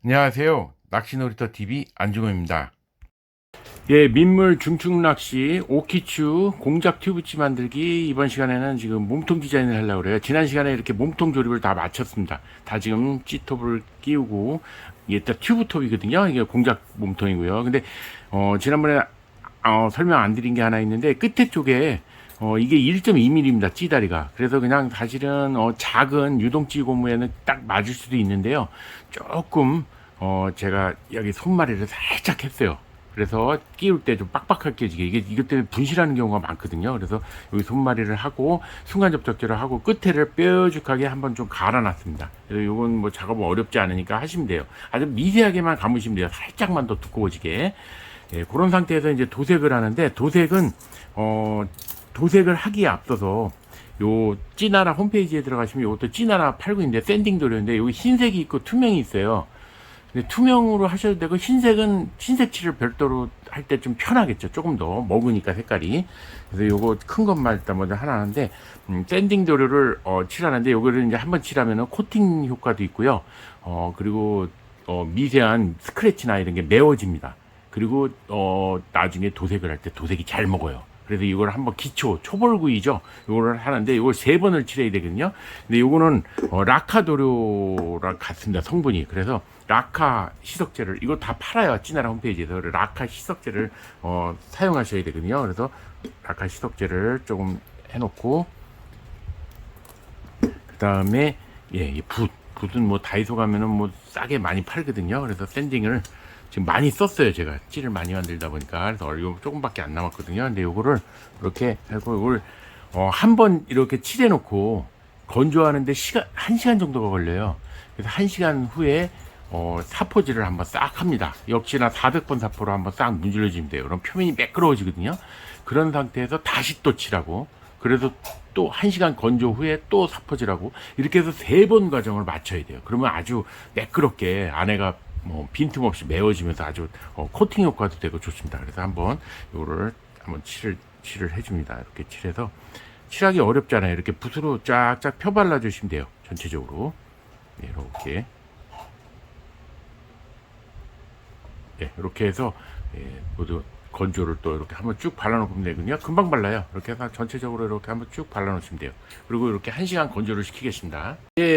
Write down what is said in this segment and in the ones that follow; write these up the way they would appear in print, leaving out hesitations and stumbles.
안녕하세요. 낚시놀이터 TV 안중호입니다. 예, 민물 중축 낚시 오키추 공작 튜브치 만들기. 이번 시간에는 지금 몸통 디자인을 하려고 그래요. 지난 시간에 이렇게 몸통 조립을 다 마쳤습니다. 다 지금 G톱을 끼우고, 이게 다 튜브톱이거든요. 이게 공작 몸통이고요. 근데 지난번에 설명 안 드린 게 하나 있는데, 끝에 쪽에 이게 1.2mm입니다. 찌다리가. 그래서 그냥 사실은 작은 유동찌 고무에는 딱 맞을 수도 있는데요. 조금 제가 여기 손마리를 살짝 했어요. 그래서 끼울 때 좀 빡빡하게 끼지게, 이게 이것 때문에 분실하는 경우가 많거든요. 그래서 여기 손마리를 하고 순간 접착제를 하고 끝에를 뾰족하게 한번 좀 갈아놨습니다. 그래서 이건 뭐 작업은 어렵지 않으니까 하시면 돼요. 아주 미세하게만 감으시면 돼요. 살짝만 더 두꺼워지게. 예, 그런 상태에서 이제 도색을 하는데, 도색을 하기에 앞서서 요 찌나라 홈페이지에 들어가시면 요것도 찌나라 팔고 있는데, 샌딩 도료인데 여기 흰색이 있고 투명이 있어요. 근데 투명으로 하셔도 되고, 흰색은 흰색칠을 별도로 할 때 좀 편하겠죠. 조금 더 먹으니까 색깔이. 그래서 요거 큰 것만 일단 먼저 하나 하는데, 샌딩 도료를 칠하는데, 요거를 이제 한번 칠하면은 코팅 효과도 있고요. 그리고 미세한 스크래치나 이런 게 메워집니다. 그리고 나중에 도색을 할 때 도색이 잘 먹어요. 그래서 이걸 한번 초벌구이죠. 이거를 하는데, 이걸 3번을 칠해야 되거든요. 근데 이거는 라카 도료랑 같습니다. 성분이. 그래서 라카 희석제를, 이거 다 팔아요. 찌나라 홈페이지에서. 라카 희석제를 사용하셔야 되거든요. 그래서 라카 희석제를 조금 해놓고, 그 다음에 이 붓은 뭐 다이소 가면은 뭐 싸게 많이 팔거든요. 그래서 샌딩을 지금 많이 썼어요. 제가 찌를 많이 만들다 보니까. 그래서 이거 조금밖에 안 남았거든요. 근데 요거를 이렇게 하고, 이걸 한번 이렇게 칠해 놓고 건조하는데 1시간 정도가 걸려요. 그래서 1시간 후에 사포질을 한번 싹 합니다. 역시나 400번 사포로 한번 싹 문질러 주면 돼요. 그럼 표면이 매끄러워지거든요. 그런 상태에서 다시 또 칠하고, 그래서 또 1시간 건조 후에 또 사포질하고, 이렇게 해서 3번 과정을 마쳐야 돼요. 그러면 아주 매끄럽게 안에가 뭐 빈틈없이 메워지면서 아주 코팅 효과도 되고 좋습니다. 그래서 한번 요거를 한번 칠을 해줍니다. 이렇게 칠해서, 칠하기 어렵잖아요. 이렇게 붓으로 쫙쫙 펴 발라 주시면 돼요. 전체적으로. 이렇게. 이렇게 해서 모두 건조를 또 이렇게 한번 쭉 발라놓으면 되거든요. 금방 발라요. 이렇게 해서 전체적으로 이렇게 한번 쭉 발라놓으시면 돼요. 그리고 이렇게 1시간 건조를 시키겠습니다.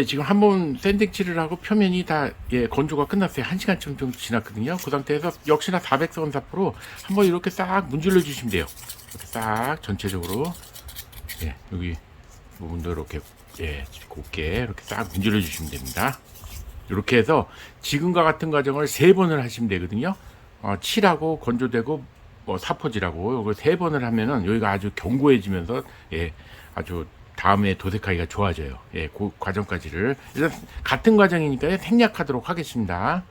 지금 한번 샌딩칠을 하고 표면이 다 건조가 끝났어요. 1시간쯤 정도 지났거든요. 그 상태에서 역시나 400선 사포로 한번 이렇게 싹 문질러 주시면 돼요. 이렇게 싹 전체적으로 여기 부분도 이렇게 곱게 이렇게 싹 문질러 주시면 됩니다. 이렇게 해서 지금과 같은 과정을 3번을 하시면 되거든요. 칠하고 건조되고 뭐 사포질하고 이걸 3번을 하면은 여기가 아주 견고해지면서 아주 다음에 도색하기가 좋아져요. 그 과정까지를 일단 같은 과정이니까 생략하도록 하겠습니다.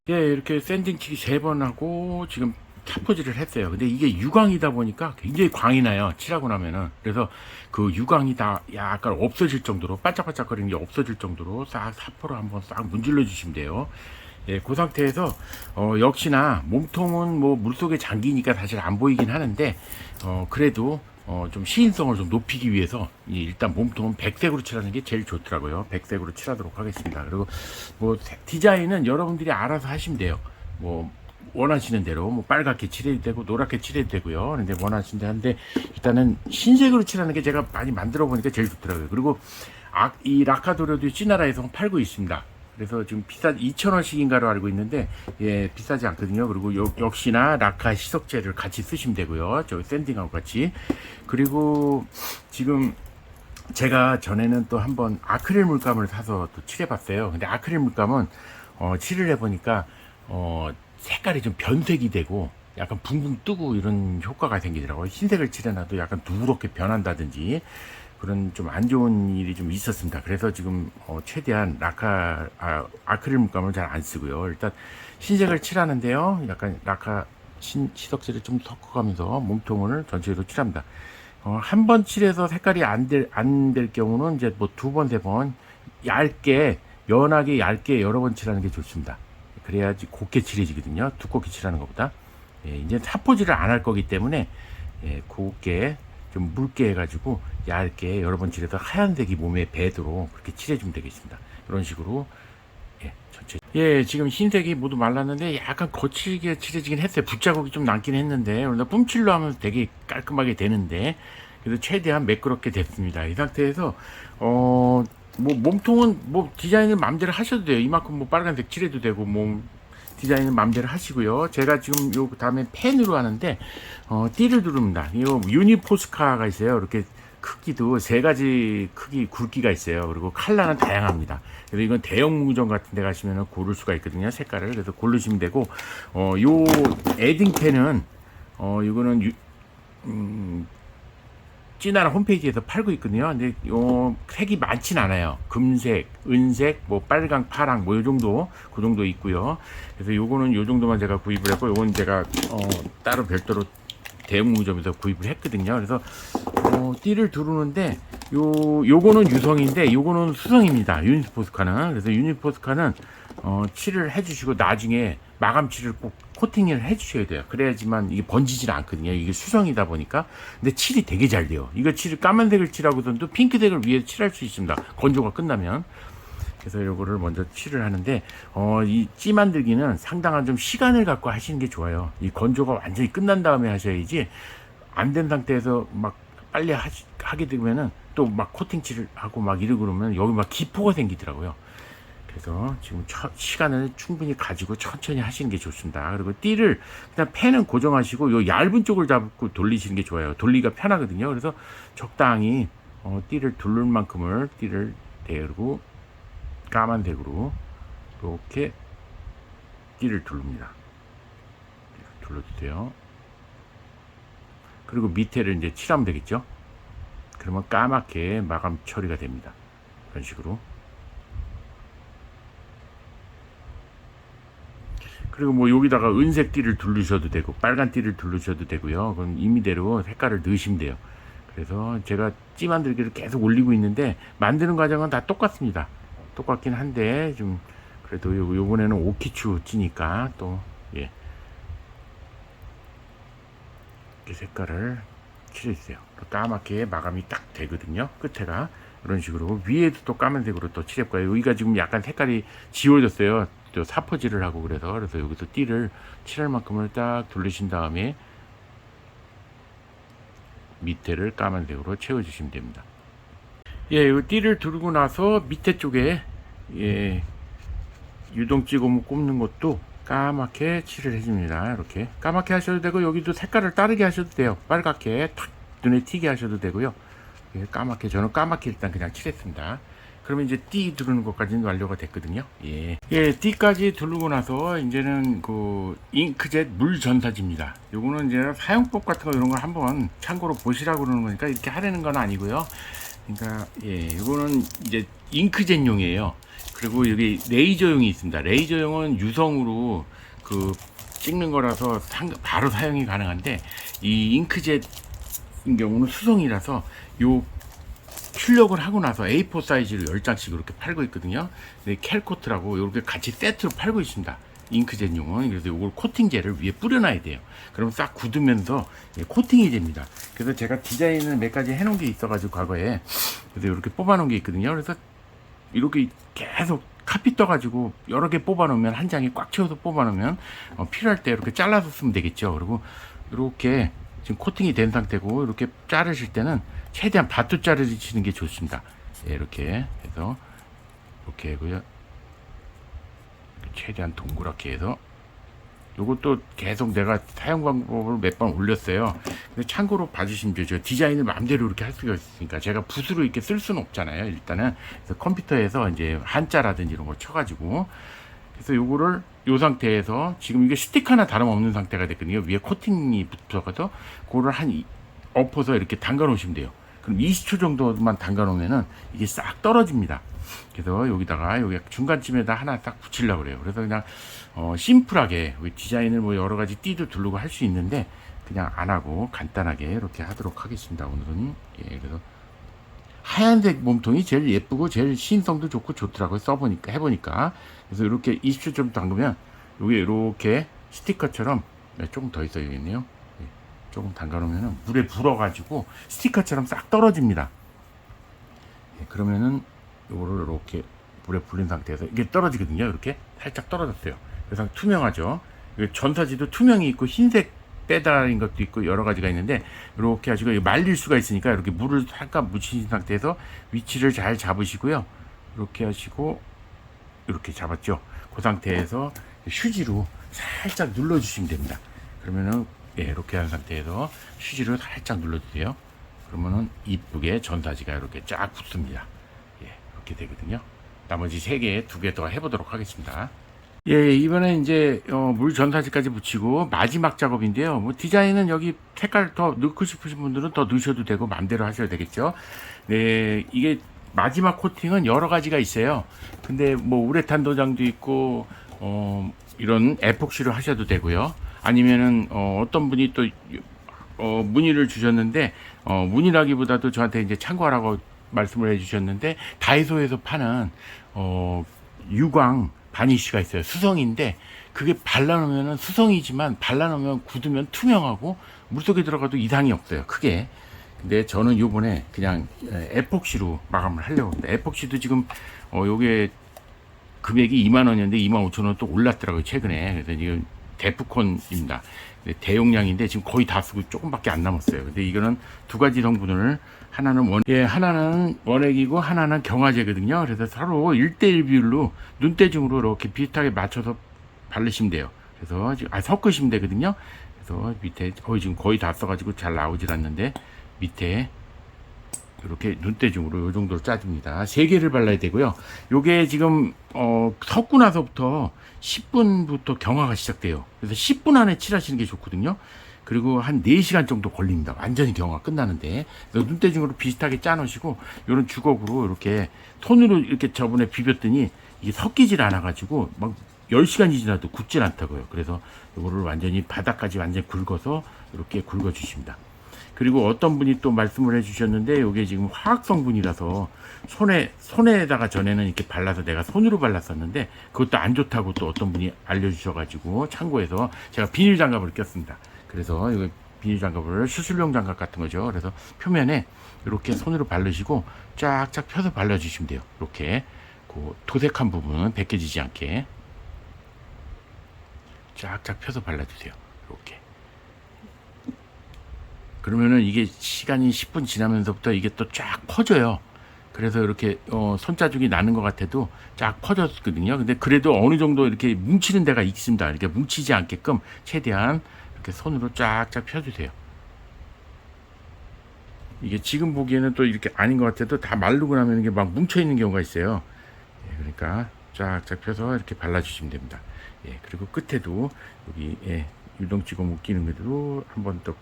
이렇게 샌딩치기 3번 하고 지금 사포질을 했어요. 근데 이게 유광이다 보니까 굉장히 광이 나요. 칠하고 나면은. 그래서 그 유광이 다 약간 없어질 정도로, 반짝반짝거리는 게 없어질 정도로 싹 사포로 한번 싹 문질러 주시면 돼요. 그 상태에서 역시나 몸통은 뭐 물속에 잠기니까 사실 안 보이긴 하는데, 그래도 좀 시인성을 좀 높이기 위해서 일단 몸통은 백색으로 칠하는 게 제일 좋더라고요. 백색으로 칠하도록 하겠습니다. 그리고 뭐 디자인은 여러분들이 알아서 하시면 돼요. 뭐 원하시는 대로 뭐 빨갛게 칠해도 되고 노랗게 칠해도 되고요. 근데 원하시는 한데, 일단은 흰색으로 칠하는 게 제가 많이 만들어 보니까 제일 좋더라고요. 그리고 이 라카도료도 찌나라에서 팔고 있습니다. 그래서 지금 2,000원씩인가로 알고 있는데, 비싸지 않거든요. 그리고 역시나 라카 희석제를 같이 쓰시면 되고요. 저 샌딩하고 같이. 그리고 지금 제가 전에는 또 한번 아크릴 물감을 사서 또 칠해봤어요. 근데 아크릴 물감은 칠을 해보니까 색깔이 좀 변색이 되고 약간 붕붕 뜨고 이런 효과가 생기더라고요. 흰색을 칠해놔도 약간 누렇게 변한다든지 그런 좀 안 좋은 일이 좀 있었습니다. 그래서 지금 최대한 아크릴 물감을 잘 안 쓰고요. 일단 흰색을 칠하는데요. 약간 라카 시석제를 좀 섞어가면서 몸통을 전체로 칠합니다. 한 번 칠해서 색깔이 안 될 경우는 이제 뭐 2번, 3번 얇게, 연하게 얇게 여러 번 칠하는 게 좋습니다. 그래야지 곱게 칠해지거든요. 두껍게 칠하는 것보다. 이제 사포질을 안 할 거기 때문에 곱게 좀 묽게 해가지고 얇게 여러 번 칠해서 하얀색이 몸에 배도록 그렇게 칠해주면 되겠습니다. 이런 식으로 예, 전체. 예, 지금 흰색이 모두 말랐는데 약간 거칠게 칠해지긴 했어요. 붓자국이 좀 남긴 했는데, 그러다 뿜칠로 하면 되게 깔끔하게 되는데, 그래서 최대한 매끄럽게 됐습니다. 이 상태에서, 뭐, 몸통은 뭐 디자인을 마음대로 하셔도 돼요. 이만큼 뭐 빨간색 칠해도 되고, 뭐, 디자인은 마음대로 하시고요. 제가 지금 요 다음에 펜으로 하는데, 띠를 두릅니다. 이 유니포스카가 있어요. 이렇게 크기도 세 가지 크기 굵기가 있어요. 그리고 컬러는 다양합니다. 그래서 이건 대형 문구점 같은 데 가시면 고를 수가 있거든요. 색깔을. 그래서 고르시면 되고, 요 에딩펜은, 이거는 찌나라 홈페이지에서 팔고 있거든요. 근데 요 색이 많진 않아요. 금색, 은색, 뭐 빨강, 파랑 뭐 요 정도 그 정도 있고요. 그래서 요거는 요 정도만 제가 구입을 했고, 요건 제가 따로 별도로 대형 무점에서 구입을 했거든요. 그래서 띠를 두르는데 요거는 유성인데 요거는 수성입니다. 유니포스카는. 그래서 유니포스카는 칠을 해주시고 나중에 마감 칠을 꼭 코팅을 해주셔야 돼요. 그래야지만 이게 번지질 않거든요. 이게 수성이다 보니까. 근데 칠이 되게 잘 돼요. 이거 칠을 까만색을 칠하고선도 핑크색을 위에 칠할 수 있습니다. 건조가 끝나면. 그래서 요거를 먼저 칠을 하는데 이 찌 만들기는 상당한 좀 시간을 갖고 하시는 게 좋아요. 이 건조가 완전히 끝난 다음에 하셔야지 안 된 상태에서 막 빨리 하게 되면은 또 막 코팅 칠을 하고 막 이러고 그러면 여기 막 기포가 생기더라고요. 그래서 지금 시간을 충분히 가지고 천천히 하시는 게 좋습니다. 그리고 띠를 그냥 펜은 고정하시고 요 얇은 쪽을 잡고 돌리시는 게 좋아요. 돌리기가 편하거든요. 그래서 적당히 띠를 두를 만큼을 띠를 대고 까만색으로 이렇게 띠를 두릅니다. 둘러주세요. 그리고 밑에를 이제 칠하면 되겠죠. 그러면 까맣게 마감 처리가 됩니다. 이런 식으로. 그리고 뭐 여기다가 은색 띠를 두르셔도 되고 빨간 띠를 두르셔도 되고요. 그건 임의대로 색깔을 넣으시면 돼요. 그래서 제가 찌 만들기를 계속 올리고 있는데 만드는 과정은 다 똑같습니다. 똑같긴 한데 좀 그래도 요번에는 오키추 찌니까 또 예. 이렇게 색깔을 칠해주세요. 까맣게 마감이 딱 되거든요. 끝에가 이런 식으로 위에도 또 까만색으로 또 칠해볼까요? 여기가 지금 약간 색깔이 지워졌어요. 또 사포질을 하고 그래서 여기서 띠를 칠할 만큼을 딱 돌리신 다음에 밑에를 까만색으로 채워주시면 됩니다. 예, 이 띠를 두르고 나서 밑에 쪽에 예, 유동찌고 꼽는 것도 까맣게 칠을 해줍니다. 이렇게 까맣게 하셔도 되고 여기도 색깔을 다르게 하셔도 돼요. 빨갛게 탁 눈에 튀게 하셔도 되고요. 예, 까맣게 저는 까맣게 일단 그냥 칠했습니다. 그러면 이제 띠 두르는 것까지는 완료가 됐거든요. 예, 띠까지 두르고 나서 이제는 그 잉크젯 물 전사지입니다. 요거는 이제 사용법 같은 거 이런 걸 한번 참고로 보시라고 그러는 거니까 이렇게 하려는 건 아니고요. 그러니까 예, 요거는 이제 잉크젯용이에요. 그리고 여기 레이저용이 있습니다. 레이저용은 유성으로 그 찍는 거라서 바로 사용이 가능한데 이 잉크젯 같은 경우는 수성이라서 요 출력을 하고 나서 A4 사이즈로 10장씩 이렇게 팔고 있거든요. 캘코트라고 이렇게 같이 세트로 팔고 있습니다. 잉크젯용은. 그래서 이걸 코팅제를 위에 뿌려놔야 돼요. 그럼 싹 굳으면서 코팅이 됩니다. 그래서 제가 디자인을 몇 가지 해놓은 게 있어가지고 과거에 그래서 이렇게 뽑아놓은 게 있거든요. 그래서 이렇게 계속 카피 떠가지고 여러 개 뽑아놓으면 한 장에 꽉 채워서 뽑아놓으면 필요할 때 이렇게 잘라서 쓰면 되겠죠. 그리고 이렇게 지금 코팅이 된 상태고 이렇게 자르실 때는 최대한 밭도 자르시는 게 좋습니다. 예, 이렇게 해서 이렇게 하고요. 최대한 동그랗게 해서 요것도 계속 내가 사용 방법을 몇 번 올렸어요. 참고로 봐주시면 되죠. 디자인을 마음대로 이렇게 할 수가 있으니까 제가 붓으로 이렇게 쓸 수는 없잖아요. 일단은 그래서 컴퓨터에서 이제 한자라든지 이런 걸 쳐가지고 그래서 요거를 요 상태에서 지금 이게 스틱 하나 다름없는 상태가 됐거든요. 위에 코팅이 붙어서 그거를 엎어서 이렇게 담가 놓으시면 돼요. 그럼 20초 정도만 담가 놓으면은 이게 싹 떨어집니다. 그래서 여기다가 여기 중간쯤에다 하나 딱 붙이려고 그래요. 그래서 그냥 심플하게 디자인을 뭐 여러 가지 띠도 두르고 할 수 있는데 그냥 안 하고 간단하게 이렇게 하도록 하겠습니다. 오늘은 예, 그래서 하얀색 몸통이 제일 예쁘고 제일 신성도 좋고 좋더라고요. 써보니까 해보니까 그래서 이렇게 20초 좀 담그면 여기 이렇게 스티커처럼 조금 더 있어야겠네요. 조금 담가놓으면 물에 불어가지고 스티커처럼 싹 떨어집니다. 그러면은 요거를 이렇게 물에 불린 상태에서 이게 떨어지거든요. 이렇게 살짝 떨어졌어요. 그래서 투명하죠. 전사지도 투명이 있고 흰색 빼달인 것도 있고 여러 가지가 있는데 이렇게 하시고 말릴 수가 있으니까 이렇게 물을 살짝 묻히신 상태에서 위치를 잘 잡으시고요. 이렇게 하시고 이렇게 잡았죠. 그 상태에서 휴지로 살짝 눌러주시면 됩니다. 그러면은 이렇게 한 상태에서 휴지로 살짝 눌러주세요. 그러면은 이쁘게 전사지가 이렇게 쫙 붙습니다. 이렇게 되거든요. 나머지 3개, 2개 더 해보도록 하겠습니다. 이번에 이제 물 전사지까지 붙이고 마지막 작업인데요. 뭐 디자인은 여기 색깔 더 넣고 싶으신 분들은 더 넣으셔도 되고 마음대로 하셔도 되겠죠. 네, 이게 마지막 코팅은 여러 가지가 있어요. 근데 뭐 우레탄 도장도 있고 이런 에폭시로 하셔도 되고요. 아니면은 어떤 분이 또 문의를 주셨는데 문의라기보다도 저한테 이제 참고하라고 말씀을 해주셨는데 다이소에서 파는 유광 바니쉬가 있어요. 수성인데 그게 발라놓으면 수성이지만 발라놓으면 굳으면 투명하고 물속에 들어가도 이상이 없어요. 크게. 근데 저는 요번에 그냥 에폭시로 마감을 하려고 합니다. 에폭시도 지금 요게 금액이 2만원이었는데 25,000원 또 올랐더라고요. 최근에. 그래서 지금 데프콘입니다. 대용량인데 지금 거의 다 쓰고 조금밖에 안 남았어요. 근데 이거는 2가지 성분을 하나는 원액이고 하나는 경화제거든요. 그래서 서로 1대1 비율로 눈대중으로 이렇게 비슷하게 맞춰서 바르시면 돼요. 그래서 섞으시면 되거든요. 그래서 밑에 지금 거의 다 써가지고 잘 나오질 않는데 밑에 이렇게 눈대중으로 요 정도로 짜줍니다. 3개를 발라야 되고요. 요게 지금 섞고 나서부터 10분부터 경화가 시작돼요. 그래서 10분 안에 칠하시는 게 좋거든요. 그리고 한 4시간 정도 걸립니다. 완전히 경화 끝나는데. 그래서 눈대중으로 비슷하게 짜 놓으시고 요런 주걱으로 이렇게 손으로 이렇게 저번에 비볐더니 이게 섞이질 않아 가지고 막 10시간이 지나도 굳질 않다고요. 그래서 요거를 완전히 바닥까지 완전히 굵어서 이렇게 굵어 주십니다. 그리고 어떤 분이 또 말씀을 해주셨는데 이게 지금 화학 성분이라서 손에다가 전에는 이렇게 발라서 내가 손으로 발랐었는데 그것도 안 좋다고 또 어떤 분이 알려주셔가지고 참고해서 제가 비닐 장갑을 꼈습니다. 그래서 이거 비닐 장갑을 수술용 장갑 같은 거죠. 그래서 표면에 이렇게 손으로 바르시고 쫙쫙 펴서 발라주시면 돼요. 이렇게 그 도색한 부분은 벗겨지지 않게 쫙쫙 펴서 발라주세요. 이렇게. 그러면은 이게 시간이 10분 지나면서부터 이게 또 쫙 퍼져요. 그래서 이렇게 손자국이 나는 것 같아도 쫙 퍼졌거든요. 근데 그래도 어느 정도 이렇게 뭉치는 데가 있습니다. 이렇게 뭉치지 않게끔 최대한 이렇게 손으로 쫙쫙 펴주세요. 이게 지금 보기에는 또 이렇게 아닌 것 같아도 다 마르고 나면 이게 막 뭉쳐 있는 경우가 있어요. 그러니까 쫙쫙 펴서 이렇게 발라주시면 됩니다. 그리고 끝에도 여기 유동치고 묶이는 그대로 한번 또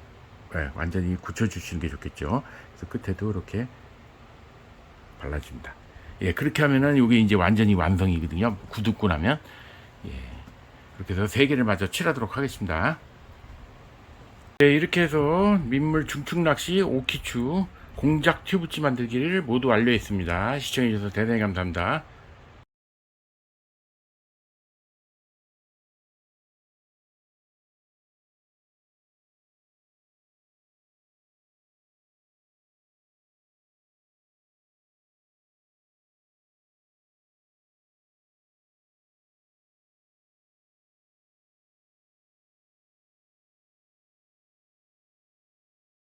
완전히 굳혀주시는 게 좋겠죠. 그래서 끝에도 이렇게 발라줍니다. 그렇게 하면은 이게 이제 완전히 완성이거든요. 굳고 나면. 그렇게 해서 3개를 마저 칠하도록 하겠습니다. 이렇게 해서 민물 중축 낚시 오키추 공작 튜브치 만들기를 모두 완료했습니다. 시청해주셔서 대단히 감사합니다.